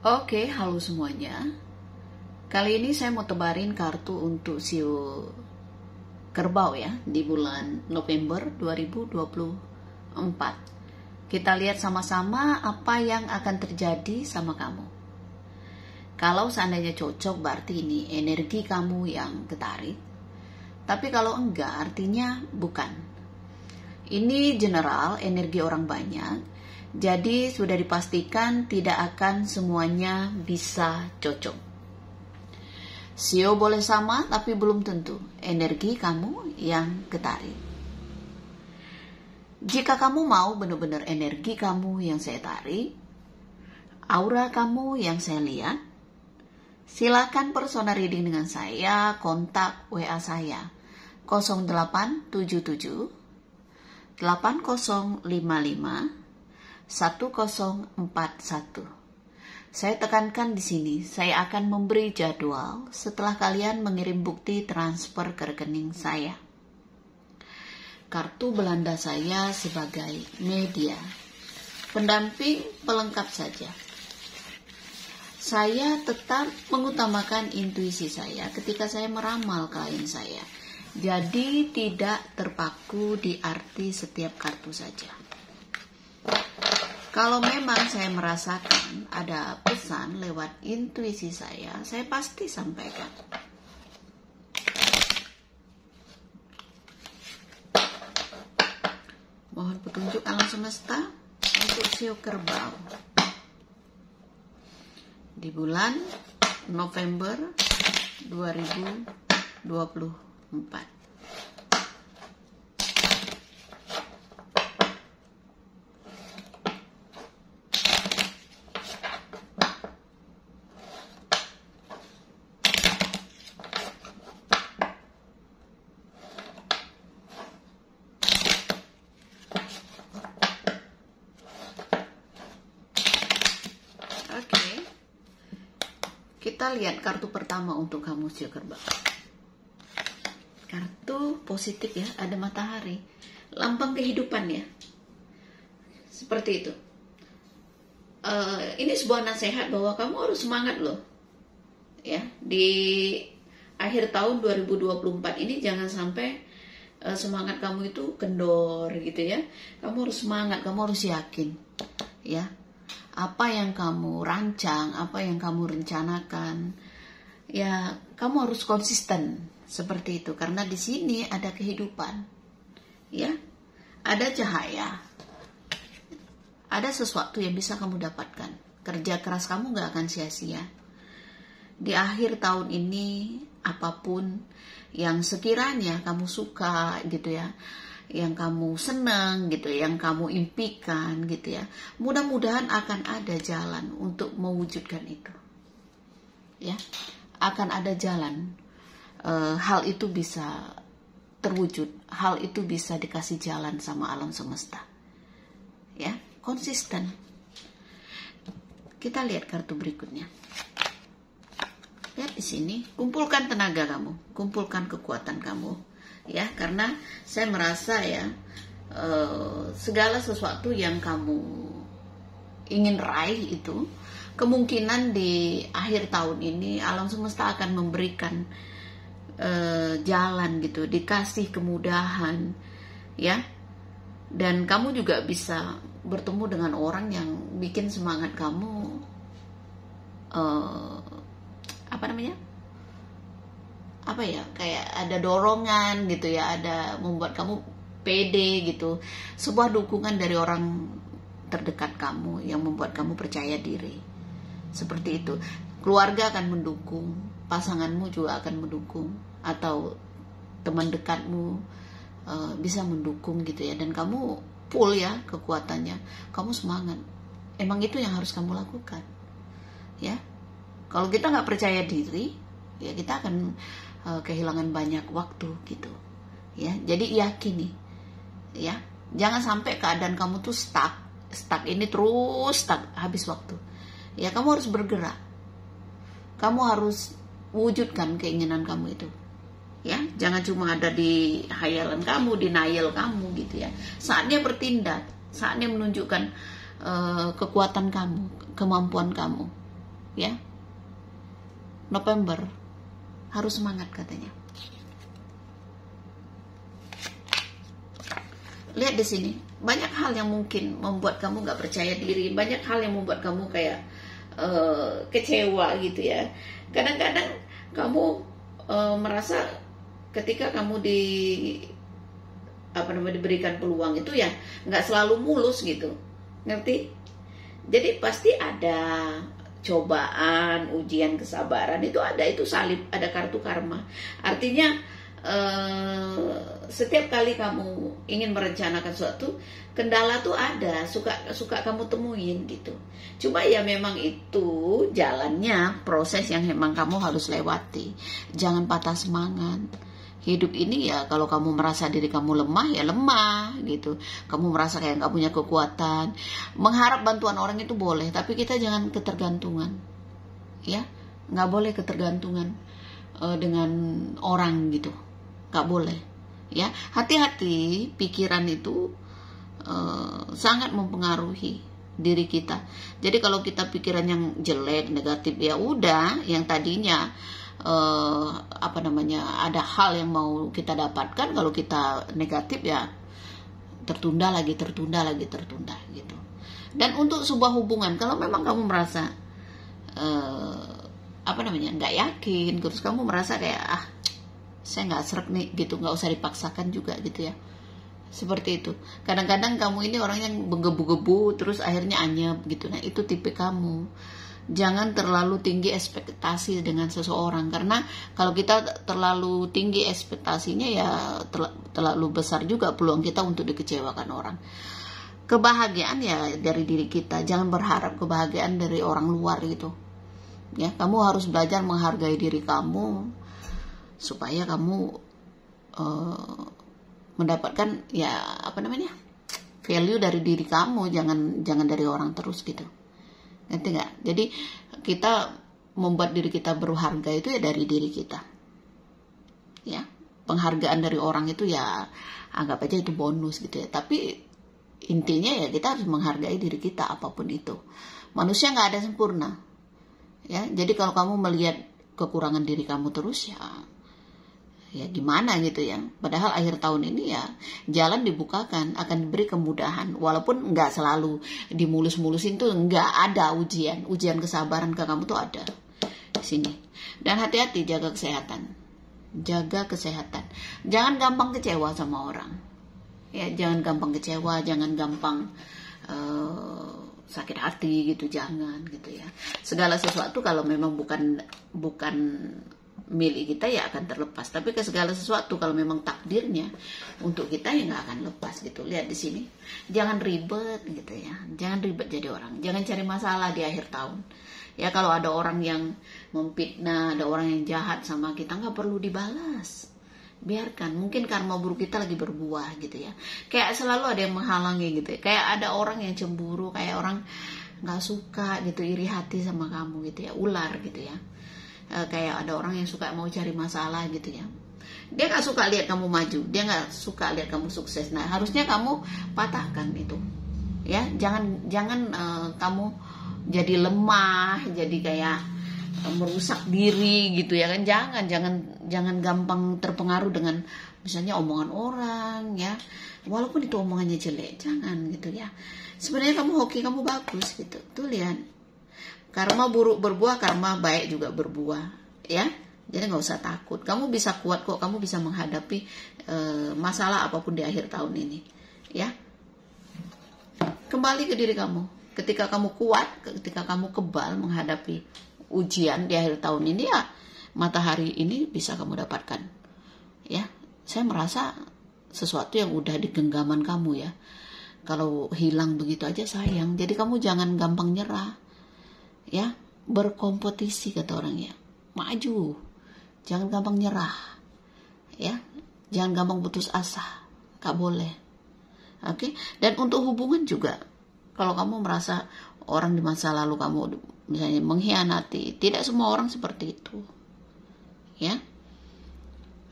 Oke, halo semuanya. Kali ini saya mau tebarin kartu untuk Sio Kerbau ya di bulan November 2024. Kita lihat sama-sama apa yang akan terjadi sama kamu. Kalau seandainya cocok berarti ini energi kamu yang ketarik. Tapi kalau enggak artinya bukan. Ini general, energi orang banyak. Jadi sudah dipastikan tidak akan semuanya bisa cocok. Sio boleh sama tapi belum tentu energi kamu yang ketarik. Jika kamu mau benar-benar energi kamu yang saya tarik, aura kamu yang saya lihat, silakan personal reading dengan saya, kontak WA saya 0877 8055 1041. Saya tekankan di sini, saya akan memberi jadwal setelah kalian mengirim bukti transfer ke rekening saya. Kartu Belanda saya sebagai media, pendamping pelengkap saja. Saya tetap mengutamakan intuisi saya ketika saya meramal klien saya. Jadi tidak terpaku di arti setiap kartu saja. Kalau memang saya merasakan ada pesan lewat intuisi saya pasti sampaikan. Mohon petunjuk alam semesta untuk Sio Kerbau di bulan November 2024. Kita lihat kartu pertama untuk kamu Sio Kerbau. Kartu positif ya, ada matahari, lambang kehidupan ya. Seperti itu. Ini sebuah nasihat bahwa kamu harus semangat loh. Ya, di akhir tahun 2024 ini jangan sampai semangat kamu itu kendor gitu ya. Kamu harus semangat, kamu harus yakin. Ya. Apa yang kamu rancang, apa yang kamu rencanakan, ya kamu harus konsisten seperti itu. Karena di sini ada kehidupan, ya, ada cahaya, ada sesuatu yang bisa kamu dapatkan. Kerja keras kamu gak akan sia-sia. Di akhir tahun ini, apapun yang sekiranya kamu suka gitu ya, yang kamu senang gitu, yang kamu impikan gitu ya, mudah-mudahan akan ada jalan untuk mewujudkan itu ya, akan ada jalan. Hal itu bisa terwujud, hal itu bisa dikasih jalan sama alam semesta ya, konsisten. Kita lihat kartu berikutnya. Lihat di sini, kumpulkan tenaga kamu, kumpulkan kekuatan kamu ya, karena saya merasa ya segala sesuatu yang kamu ingin raih itu kemungkinan di akhir tahun ini alam semesta akan memberikan jalan gitu, dikasih kemudahan ya, dan kamu juga bisa bertemu dengan orang yang bikin semangat kamu kayak ada dorongan gitu ya, ada membuat kamu pede gitu, sebuah dukungan dari orang terdekat kamu yang membuat kamu percaya diri. Seperti itu. Keluarga akan mendukung, pasanganmu juga akan mendukung, atau teman dekatmu bisa mendukung gitu ya, dan kamu full ya kekuatannya, kamu semangat. Emang itu yang harus kamu lakukan ya. Kalau kita nggak percaya diri ya, kita akan kehilangan banyak waktu gitu ya. Jadi yakini ya, jangan sampai keadaan kamu tuh stuck ini terus stuck, habis waktu ya. Kamu harus bergerak, kamu harus wujudkan keinginan kamu itu ya. Jangan cuma ada di hayalan kamu, di nayal kamu gitu ya. Saatnya bertindak, saatnya menunjukkan kekuatan kamu, kemampuan kamu ya. November harus semangat katanya. Lihat di sini, banyak hal yang mungkin membuat kamu nggak percaya diri, banyak hal yang membuat kamu kayak kecewa gitu ya. Kadang-kadang kamu merasa ketika kamu diberikan peluang itu ya nggak selalu mulus gitu, ngerti? Jadi pasti ada cobaan, ujian kesabaran, itu ada, itu salib, ada kartu karma. Artinya setiap kali kamu ingin merencanakan sesuatu, kendala tuh ada, suka kamu temuin gitu. Cuma ya memang itu jalannya, proses yang memang kamu harus lewati. Jangan patah semangat. Hidup ini ya, kalau kamu merasa diri kamu lemah, ya lemah gitu. Kamu merasa kayak nggak punya kekuatan, mengharap bantuan orang itu boleh, tapi kita jangan ketergantungan, ya. Nggak boleh ketergantungan dengan orang gitu, nggak boleh, ya. Hati-hati, pikiran itu sangat mempengaruhi diri kita. Jadi kalau kita pikiran yang jelek, negatif, ya udah, yang tadinya ada hal yang mau kita dapatkan, kalau kita negatif ya tertunda lagi gitu. Dan untuk sebuah hubungan, kalau memang kamu merasa nggak yakin, terus kamu merasa kayak saya nggak srek nih gitu, nggak usah dipaksakan juga gitu ya. Seperti itu. Kadang-kadang kamu ini orang yang menggebu-gebu terus akhirnya anyep gitu. Nah, itu tipe kamu. Jangan terlalu tinggi ekspektasi dengan seseorang, karena kalau kita terlalu tinggi ekspektasinya ya terlalu besar juga peluang kita untuk dikecewakan orang. Kebahagiaan ya dari diri kita, jangan berharap kebahagiaan dari orang luar gitu. Ya, kamu harus belajar menghargai diri kamu supaya kamu mendapatkan value dari diri kamu, jangan dari orang terus gitu. Ngerti nggak? Jadi kita membuat diri kita berharga itu ya dari diri kita. Ya, penghargaan dari orang itu ya anggap aja itu bonus gitu ya. Tapi intinya ya kita harus menghargai diri kita apapun itu. Manusia nggak ada sempurna. Ya, jadi kalau kamu melihat kekurangan diri kamu terus ya gimana gitu ya. Padahal akhir tahun ini ya jalan dibukakan, akan diberi kemudahan, walaupun nggak selalu dimulus-mulusin tuh, nggak ada ujian kesabaran ke kamu tuh ada di sini. Dan hati-hati, jaga kesehatan, jangan gampang kecewa sama orang ya, jangan gampang kecewa, jangan gampang sakit hati gitu, jangan gitu ya. Segala sesuatu kalau memang bukan milik kita ya akan terlepas, tapi ke segala sesuatu kalau memang takdirnya untuk kita ya nggak akan lepas gitu. Lihat di sini, jangan ribet gitu ya, jangan ribet jadi orang, jangan cari masalah di akhir tahun ya. Kalau ada orang yang memfitnah, ada orang yang jahat sama kita, nggak perlu dibalas, biarkan. Mungkin karma buruk kita lagi berbuah gitu ya, kayak selalu ada yang menghalangi gitu ya. Kayak ada orang yang cemburu, kayak orang nggak suka gitu, iri hati sama kamu gitu ya, ular gitu ya. Kayak ada orang yang suka mau cari masalah gitu ya, dia nggak suka lihat kamu maju, dia nggak suka lihat kamu sukses. Nah, harusnya kamu patahkan itu ya. Jangan kamu jadi lemah, jadi kayak merusak diri gitu ya kan. Jangan gampang terpengaruh dengan misalnya omongan orang ya, walaupun itu omongannya jelek, jangan gitu ya. Sebenarnya kamu hoki, kamu bagus gitu. Tuh lihat, karma buruk berbuah, karma baik juga berbuah ya. Jadi nggak usah takut, kamu bisa kuat kok, kamu bisa menghadapi masalah apapun di akhir tahun ini ya. Kembali ke diri kamu, ketika kamu kuat, ketika kamu kebal menghadapi ujian di akhir tahun ini ya, matahari ini bisa kamu dapatkan ya. Saya merasa sesuatu yang udah di genggaman kamu ya, kalau hilang begitu aja sayang. Jadi kamu jangan gampang nyerah ya, berkompetisi kata orang ya, maju, jangan gampang nyerah ya, jangan gampang putus asa, gak boleh. Oke? Dan untuk hubungan juga, kalau kamu merasa orang di masa lalu kamu misalnya mengkhianati, tidak semua orang seperti itu ya.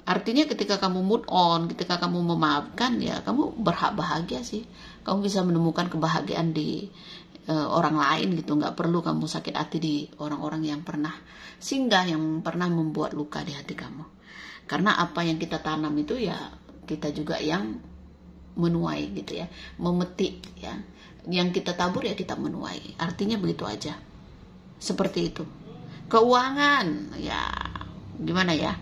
Artinya ketika kamu move on, ketika kamu memaafkan ya, kamu berhak bahagia sih. Kamu bisa menemukan kebahagiaan di orang lain gitu. Nggak perlu kamu sakit hati di orang-orang yang pernah singgah, yang pernah membuat luka di hati kamu. Karena apa yang kita tanam itu ya kita juga yang menuai gitu ya, memetik ya. Yang kita tabur ya kita menuai. Artinya begitu aja. Seperti itu. Keuangan ya gimana ya?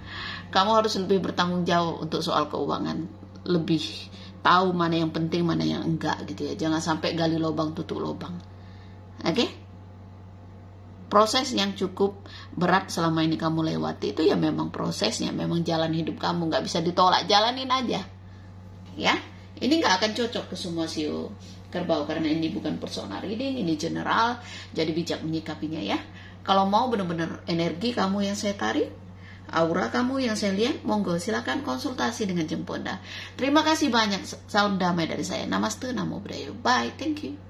Kamu harus lebih bertanggung jawab untuk soal keuangan. Lebih tahu mana yang penting, mana yang enggak gitu ya. Jangan sampai gali lubang tutup lubang. Oke? Proses yang cukup berat selama ini kamu lewati itu ya memang prosesnya, memang jalan hidup kamu, nggak bisa ditolak, jalanin aja. Ya, ini nggak akan cocok ke semua sio kerbau karena ini bukan personal reading, ini general, jadi bijak menyikapinya ya. Kalau mau benar-benar energi kamu yang saya tarik, aura kamu yang saya lihat, monggo silakan konsultasi dengan Jemponda. Terima kasih banyak, salam damai dari saya. Namaste, namo buddhaya. Bye, thank you.